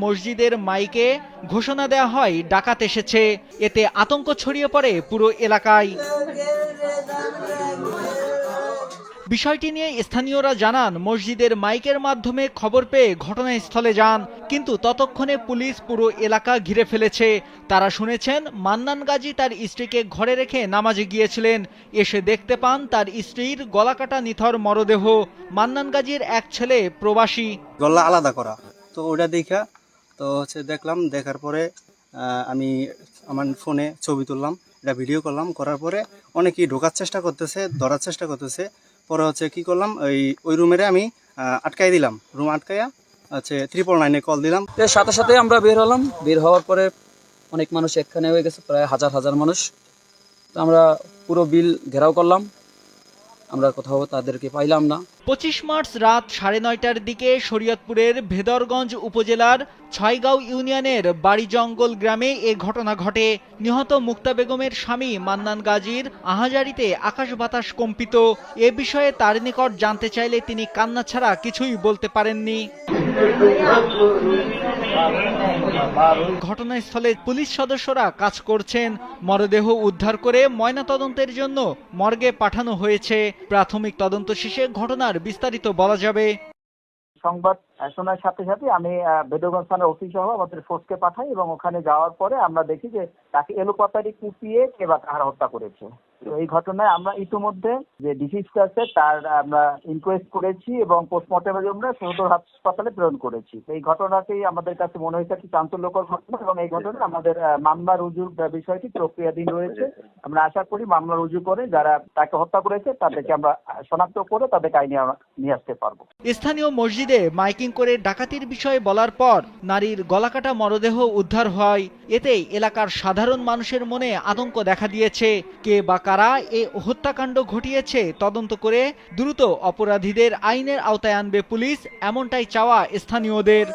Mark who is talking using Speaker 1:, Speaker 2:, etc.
Speaker 1: মসজিদের মাইকে ঘোষণা দেওয়া হয় ডাকাত এসেছে। এতে আতঙ্ক ছড়িয়ে পড়ে পুরো এলাকায়। বিষয়টি নিয়ে স্থানীয়রা জানান, মসজিদের মাইকের মাধ্যমে খবর পেয়ে ঘটনাস্থলে যান, কিন্তু ততক্ষণে পুলিশ পুরো এলাকা ঘিরে ফেলেছে। তারা শুনেছেন মান্নান গাজী তার স্ত্রীকে ঘরে রেখে নামাজে গিয়েছিলেন। এসে দেখতে পান তার স্ত্রীর গলাকাটা নিথর মরদেহ। মান্নান গাজীর এক ছেলে প্রবাসী।
Speaker 2: গলা আলাদা করা, তো ওটা দেখা তো দেখলাম। দেখার পরে আমি আমার ফোনে ছবি তুললাম, এটা ভিডিও করলাম। করার পরে অনেকেই ঢোকার চেষ্টা করতেছে, ধরার চেষ্টা করতেছে। পরে কি করলাম, ওই রুমেরে আমি আটকাই দিলাম। রুম আটকাইয়া 999-এ কল দিলাম।
Speaker 3: সাথে সাথে আমরা বের হলাম। বের হওয়ার পরে অনেক মানুষ একখানে হয়ে গেছে, প্রায় হাজার হাজার মানুষ। তো আমরা পুরো বিল ঘেরাও করলাম, আমরা কোথাও তাদেরকে পাইলাম না।
Speaker 1: 25 মার্চ রাত 9:30টার দিকে শরীয়তপুরের ভেদরগঞ্জ উপজেলার ছয়গাঁও ইউনিয়নের বাড়িজঙ্গল গ্রামে এ ঘটনা ঘটে। নিহত মুক্তা বেগমের স্বামী মান্নান গাজীর আহাজারিতে আকাশ বাতাস কম্পিত। এ বিষয়ে তার নিকট জানতে চাইলে তিনি কান্না ছাড়া কিছুই বলতে পারেননি। ঘটনাস্থলে পুলিশ সদস্যরা কাজ করছেন। মরদেহ উদ্ধার করে ময়নাতদন্তের জন্য মর্গে পাঠানো হয়েছে। প্রাথমিক তদন্ত শেষে ঘটনার বিস্তারিত বলা যাবে।
Speaker 4: সংবাদ শোনার সাথে সাথে আমি বেদগঞ্জ থানার ওসি সহ আমাদের ফোর্সকে পাঠাই এবং ওখানে যাওয়ার পরে আমরা দেখি যে তাকে এলোপাতাড়ি কুপিয়ে কে বা কারা হত্যা করেছে। তো এই ঘটনায় আমরা ইতিমধ্যে যে ডিসিজড আছে তার আমরা ইনকোয়েস্ট করেছি এবং পোস্টমর্টমের জন্য সদর হাসপাতালে প্রেরণ করেছি। এই ঘটনাতেই আমাদের কাছে মনে হয়েছে একটি চাঞ্চল্যকর ঘটনা এবং এই ঘটনায় আমাদের মামলা রুজুর বিষয়টি প্রক্রিয়াধীন রয়েছে। আমরা আশা করি মামলা রুজু করে যারা তাকে হত্যা করেছে তাদেরকে আমরা শনাক্ত করে তাদেরকে আইনে নিয়ে আসতে পারবো।
Speaker 1: স্থানীয় মসজিদে মাইকিং করে ডাকাতির বিষয়ে বলার পর নারীর গলাকাটা মরদেহ উদ্ধার হয়। এতে এলাকার সাধারণ মানুষের মনে আতঙ্ক দেখা দিয়েছে। কে বা কারা এ হত্যাকাণ্ড ঘটিয়েছে তদন্ত করে দ্রুত অপরাধীদের আইনের আওতায় আনবে পুলিশ, এমনটাই চাওয়া স্থানীয়দের।